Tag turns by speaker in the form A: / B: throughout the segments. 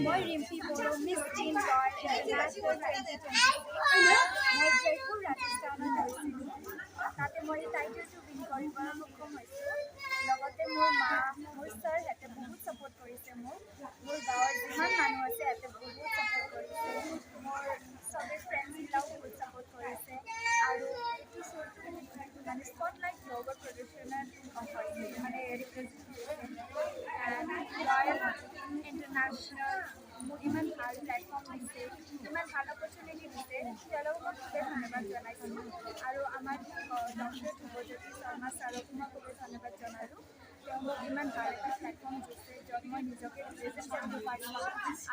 A: মই Rimpi Bodo miss tin ৰয় international 2020 মই জয়পুৰ ৰাজস্থানত গৈছিলোঁ তাতে মই টাইটেলটো উইন কৰিবলৈ সক্ষম হৈছোঁ লগতে মোৰ মা মোৰ ছাৰহঁতে বহুত ছাপোৰ্ট কৰিছে মোক মোৰ গাঁৱৰ যিমান মানুহ আছে সিহঁতে বহুত ছাপোৰ্ট কৰিছে মোৰ চবে ফ্ৰেণ্ডছবিলাকো বহুত ছাপোৰ্ট কৰিছে আৰু এইটো শ্ব'টো মানে স্পটলাইট ব্লগৰ প্ৰদৰ্শনত মানে ৰিপ্ৰেজেণ্ট কৰিছে ৰয়েল ইণ্টাৰনেশ্যনেল মোক ইমান ভাল প্লেটফৰ্ম দিছে ইমান ভাল অপৰচুনিটি দিছে তেওঁলোকক মই খুবেই ধন্যবাদ জনাইছোঁ আৰু আমাৰ ডক্টৰ ধ্ৰুৱজ্যোতি শৰ্মা ছাৰকো মই খুবেই ধন্যবাদ জনালোঁ তেওঁ মোক ইমান ভাল এটা প্লেটফৰ্ম দিছে য'ত মই নিজকে ৰিপ্ৰেজেণ্ট কৰিব পাৰিম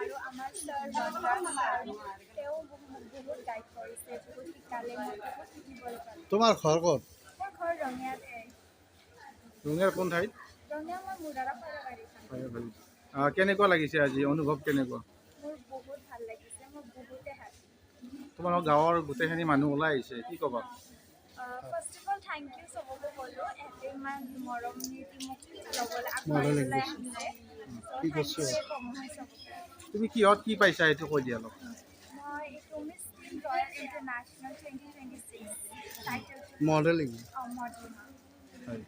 A: আৰু আমাৰ ছাৰ ৰঞ্জান ছাৰ তেওঁ মোক বহুত গাইড কৰিছে বহুত শিকালে মই বহুত শিকিবলৈ পালোঁ
B: তোমাৰ ঘৰ ক'ত?
A: মোৰ ঘৰ ৰঙিয়াতে
B: ৰঙিয়াৰ কোন ঠাইত?
A: ৰঙিয়া মই মুৰাৰা পাৰাবাৰীখন
B: কেনেকুৱা লাগিছে আজি অনুভৱ কেনেকুৱা?
A: মোৰ বহুত ভাল লাগিছে মই বহুতে হেপী
B: তোমালোকৰ গাঁৱৰ গোটেইখিনি মানুহ ওলাই আহিছে কি ক'বা?
A: First of all thank you চবকে ক'লোঁ এহঁতে ইমান মৰম নীতি মোক ল'বলৈ আগবঢ়াবলৈ আহিছে
B: কি
A: থেংক
B: কৈছে?
A: ইউ ক'ম মই চবকে
B: তুমি কিহত কি পাইছা এইটো কৈ দিয়া অলপ।
A: মই এইটো মিছ টিন ৰয়েল ইণ্টাৰনেশ্যনেল 2026 টাইটেলটো
B: মডেলিং
A: মডেলিং
B: হয়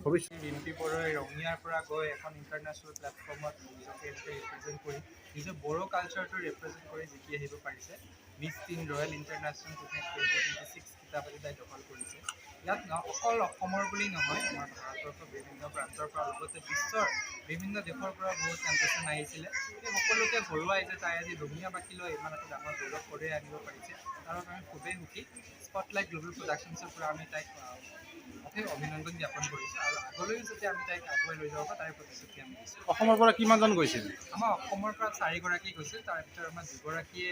B: ভৱিষ্যত
C: ৰিম্পী বড়োই ৰঙিয়াৰ পৰা গৈ এখন ইণ্টাৰনেশ্যনেল প্লেটফৰ্মত নিজকে ৰিপ্ৰেজেণ্ট কৰি নিজৰ বড়ো কালচাৰটো ৰিপ্ৰেজেণ্ট কৰি জিকি আহিব পাৰিছে মিছ টিন ৰয়েল ইণ্টাৰনেশ্যনেল 2026 খিতাপতি তাই দখল কৰিছে ইয়াত অকল অসমৰ বুলি নহয় আমাৰ ভাৰতবৰ্ষৰ বিভিন্ন প্ৰান্তৰ পৰা লগতে বিশ্বৰ বিভিন্ন দেশৰ পৰা বহুত চেম্পিয়ন আহিছিলে সেই সকলোকে হৰুৱাই যে তাই আজি ৰঙিয়াবাসীলৈ ইমান এটা ডাঙৰ গৌৰৱ কঢ়িয়াই আনিব পাৰিছে তাৰ কাৰণে খুবেই সুখী স্পটলাইট গ্ল'বেল প্ৰডাকশ্যনছৰ পৰা আমি তাইক অশেষ অভিনন্দন জ্ঞাপন কৰিছোঁ আৰু আগলৈও যাতে আমি তাইক আগুৱাই লৈ যাব পাৰোঁ তাৰে প্ৰতিশ্ৰুতি আমি দিছোঁ
B: অসমৰ পৰা কিমানজন গৈছিল?
C: আমাৰ অসমৰ পৰা 4গৰাকী গৈছিল তাৰ ভিতৰত আমাৰ 2গৰাকীয়ে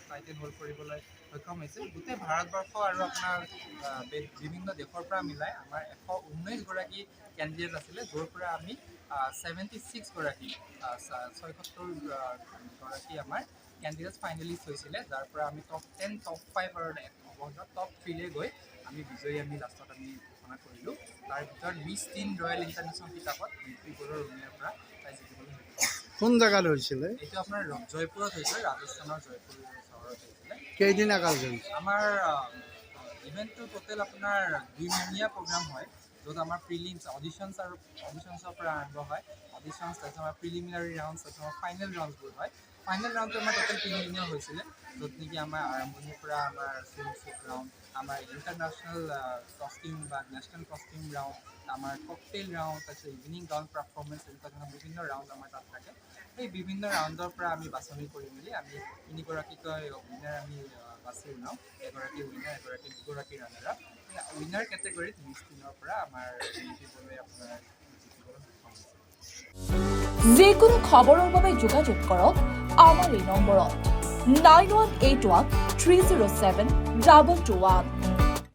C: টাইটেল হোল্ড কৰিবলৈ সক্ষম হৈছে গোটেই ভাৰতবৰ্ষ আৰু আপোনাৰ বিভিন্ন দেশৰ পৰা মিলাই আমাৰ 119গৰাকী কেণ্ডিডেট আছিলে য'ৰ পৰা আমি 76গৰাকী 76গৰাকী আমাৰ কেণ্ডিডেট ফাইনেলিষ্ট হৈছিলে যাৰ পৰা আমি টপ 10 টপ 5 আৰু টপ 3লৈ গৈ আমি বিজয়ী আমি লাষ্টত আমি ঘোষণা কৰিলোঁ তাৰ ভিতৰত মিছ টিন ৰয়েল ইণ্টাৰনেশ্যনেল কিতাপত ৰিম্পী বড়োৰ ৰঙিয়াৰ পৰা তাই জিকিবলৈ সক্ষম
B: কোন জেগাত হৈছিলে?
C: এইটো আপোনাৰ জয়পুৰত হৈছিলে ৰাজস্থানৰ জয়পুৰ চহৰত হৈছিলে
B: কেইদিনা কাল চলিছে?
C: আমাৰ ইভেণ্টটো টোটেল আপোনাৰ 2 প্ৰগ্ৰাম হয় য'ত আমাৰ প্ৰিলিমছ অডিশ্যনছৰ পৰা আৰম্ভ হয় অডিশ্যনছ তাৰপিছত আমাৰ প্ৰিলিমিনাৰী ৰাউণ্ডছ তাৰপিছত আমাৰ ফাইনেল ৰাউণ্ডছবোৰ হয় ফাইনেল ৰাউণ্ডটো আমাৰ টোটেল 3 দিনীয়া হৈছিলে য'ত নেকি আমাৰ আৰম্ভণিৰ পৰা আমাৰ চুইমশ্বুট ৰাউণ্ড আমাৰ ইণ্টাৰনেশ্যনেল কষ্টিউম বা নেশ্যনেল কষ্টিউম ৰাউণ্ড আমাৰ ককটেইল ৰাউণ্ড তাৰপিছত ইভিনিং গাউন পাৰফৰ্মেঞ্চ এনেকুৱা ধৰণৰ বিভিন্ন ৰাউণ্ড আমাৰ তাত থাকে সেই বিভিন্ন ৰাউণ্ডৰ পৰা আমি বাছনি কৰি মেলি আমি 3গৰাকীকৈ উইনাৰ আমি বাছি ওলাওঁ এগৰাকী উইনাৰ এগৰাকী 2গৰাকী ৰানাৰ আপ উইনাৰ কেটেগৰীত মিছ টিনৰ পৰা আমাৰ ৰিম্পী বড়োৱে আপোনাৰ জিকিবলৈ সক্ষম হৈছে
D: যিকোনো খবৰৰ বাবে যোগাযোগ কৰক আমাৰ এই নম্বৰত 9181 307 221